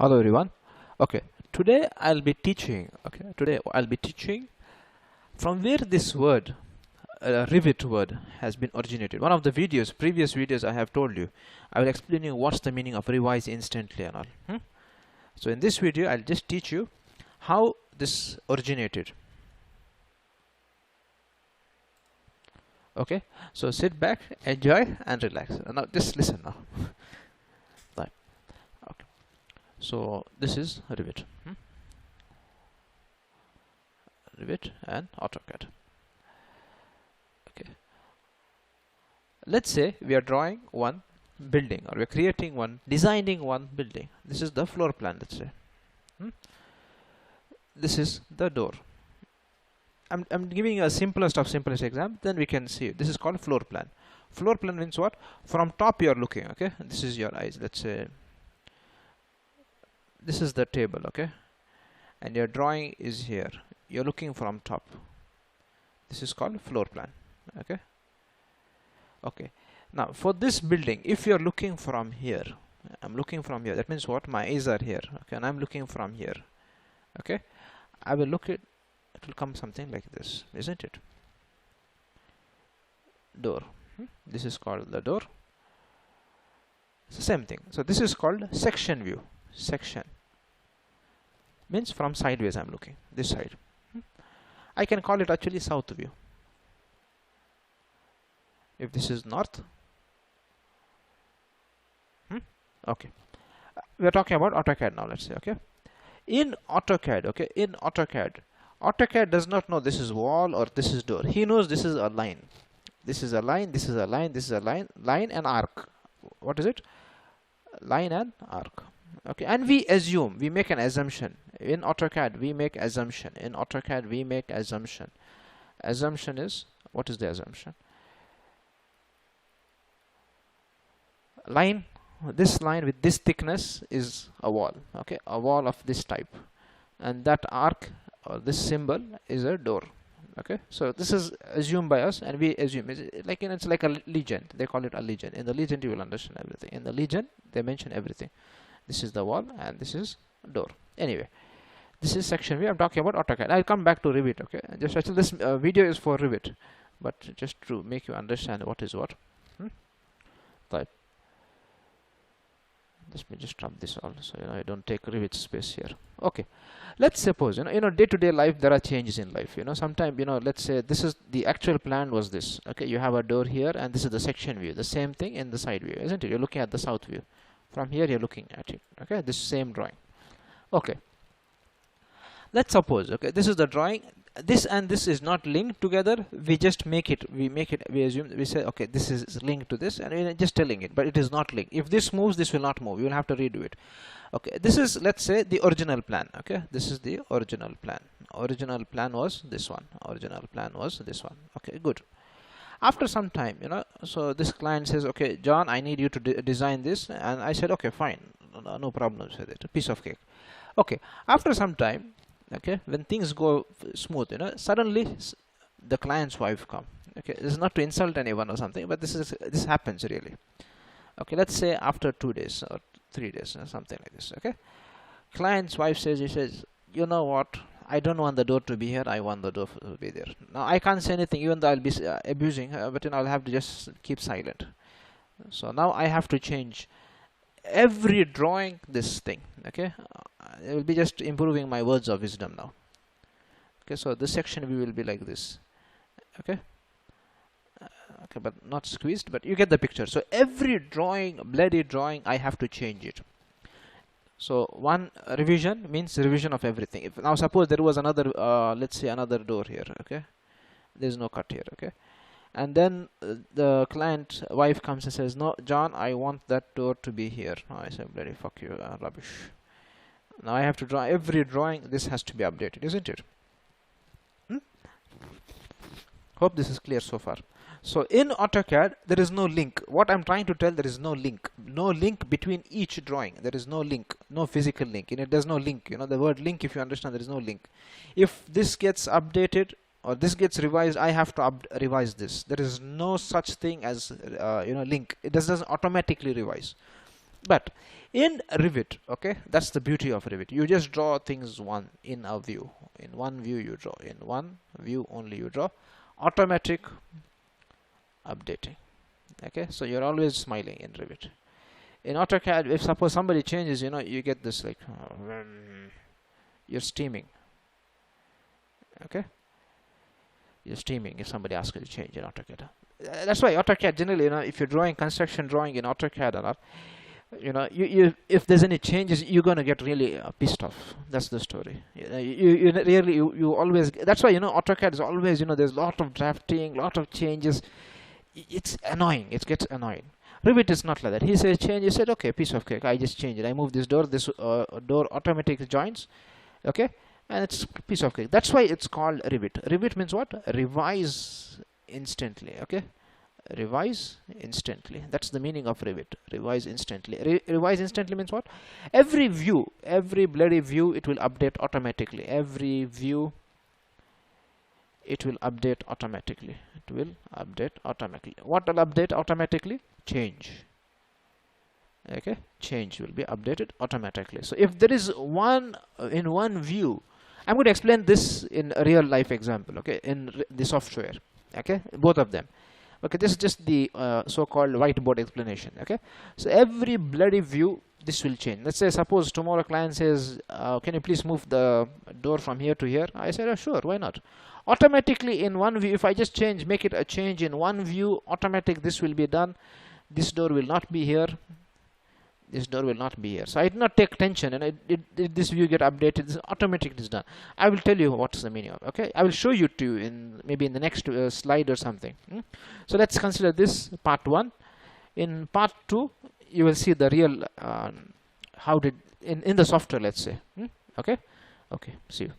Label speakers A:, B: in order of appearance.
A: Hello everyone. Okay, today I'll be teaching. From where this word, Revit word, has been originated. One of the previous videos, I have told you, I will explain you what's the meaning of revise instantly and all. So in this video, I'll just teach you how this originated. Okay, so sit back, enjoy, and relax. Now just listen now. Right. Okay. So this is Revit. Revit and AutoCAD. Okay. Let's say we are drawing one building, or we are designing one building. This is the floor plan, let's say. This is the door. I'm giving you a simplest example, then we can see it. This is called floor plan. Floor plan means what? From top you are looking, okay? This is your eyes, let's say. This is the table, okay? And your drawing is here. You're looking from top. This is called floor plan, okay? Okay. Now, for this building, if you're looking from here, I'm looking from here. That means what? My eyes are here, okay? And I'm looking from here, okay? I will look at it will come something like this, isn't it? Door. This is called the door. It's the same thing. So this is called section view. Section means from sideways I'm looking, this side. I can call it actually south view. If this is north. Okay. We are talking about AutoCAD now, let's say, okay? In AutoCAD, okay, AutoCAD does not know this is wall or this is door. He knows this is a line. This is a line, this is a line, this is a line, line and arc. What is it? Line and arc. Okay, and we assume, we make an assumption. In AutoCAD, we make assumption. Assumption is, what is the assumption? Line, this line with this thickness is a wall. Okay, a wall of this type. And that arc or this symbol is a door. Okay, so this is assumed by us, and we assume it's like a legend. They call it a legend. In the legend, you will understand everything. In the legend, they mention everything. This is the wall, and this is door. Anyway, this is section view. I'm talking about AutoCAD. I'll come back to Revit. Okay, just actually this video is for Revit, but just to make you understand what is what. Right. Let me just drop this all, so I don't take Revit space here. Okay, let's suppose day-to-day life there are changes in life. Sometimes let's say this is the actual plan was this. Okay, you have a door here, and this is the section view. The same thing in the side view, isn't it? You're looking at the south view. From here you're looking at it. Okay, this same drawing. Okay, let's suppose, okay, this is the drawing. This and this is not linked together. We just make it. We assume. We say, okay, this is linked to this, and we're just telling it, but it is not linked. If this moves, this will not move. You will have to redo it. Okay, this is, let's say, the original plan. Okay, this is the original plan. Original plan was this one. Okay, good. After some time, so this client says, okay, John, I need you to design this, and I said, okay, fine, no problems with it. A piece of cake. Okay, after some time. Okay, when things go smooth, suddenly the client's wife come. Okay, this is not to insult anyone or something, but this happens really. Okay, let's say after 2 days or 3 days or something like this. Okay, client's wife says, you know what? I don't want the door to be here. I want the door to be there. Now I can't say anything, even though I'll be abusing her, but I'll have to just keep silent. So now I have to change every drawing this thing. Okay, it will be just improving my words of wisdom now. Okay, so this section view will be like this. Okay, okay, but not squeezed, but you get the picture. So every bloody drawing, I have to change it. So one revision means revision of everything. If now suppose there was another, let's say another door here. Okay, there's no cut here. Okay, and then the client wife comes and says, no, John, I want that door to be here. I say, bloody fuck you, rubbish. Now I have to draw every drawing. This has to be updated, isn't it? Hope this is clear so far. So in AutoCAD, there is no link. What I'm trying to tell, there is no link. No link between each drawing. There is no link, no physical link. There's no link. The word link, if you understand, there is no link. If this gets updated, or this gets revised, I have to revise this. There is no such thing as link. It doesn't automatically revise. But in Revit, okay, that's the beauty of Revit. You just draw things in a view. In one view you draw. In one view only you draw. Automatic updating. Okay, so you're always smiling in Revit. In AutoCAD, if suppose somebody changes, you get this like you're steaming. Okay, you're steaming if somebody asks you to change in AutoCAD. That's why AutoCAD generally, if you're drawing construction drawing in AutoCAD a lot, if there's any changes, you're gonna get really pissed off. That's the story. You always. That's why AutoCAD is always there's a lot of drafting, lot of changes. It's annoying. It gets annoying. Revit is not like that. He says change. You said okay, piece of cake. I just change it. I move this door. This door automatic joins. Okay, and it's piece of cake. That's why it's called Revit. Revit means what? Revise instantly. Okay. Revise instantly. That's the meaning of Revit. Revise instantly. Revise instantly means what? Every view, every bloody view, it will update automatically. Every view, it will update automatically. It will update automatically. What will update automatically? Change. Okay, change will be updated automatically. So if there is one in one view, I'm going to explain this in a real life example. Okay, in the software. Okay, both of them. Okay, this is just the so-called whiteboard explanation. Okay, so every bloody view, this will change. Let's say, suppose tomorrow client says, can you please move the door from here to here? I said, oh, sure, why not? Automatically in one view, if I just make it a change in one view, automatic, this will be done. This door will not be here. This door will not be here. So I did not take tension, and this view get updated. This automatic is done. I will tell you what's the meaning of. Okay, I will show you to in maybe in the next slide or something. So let's consider this part 1. In part 2, you will see the real how did in the software. Let's say. Okay. Okay. See you.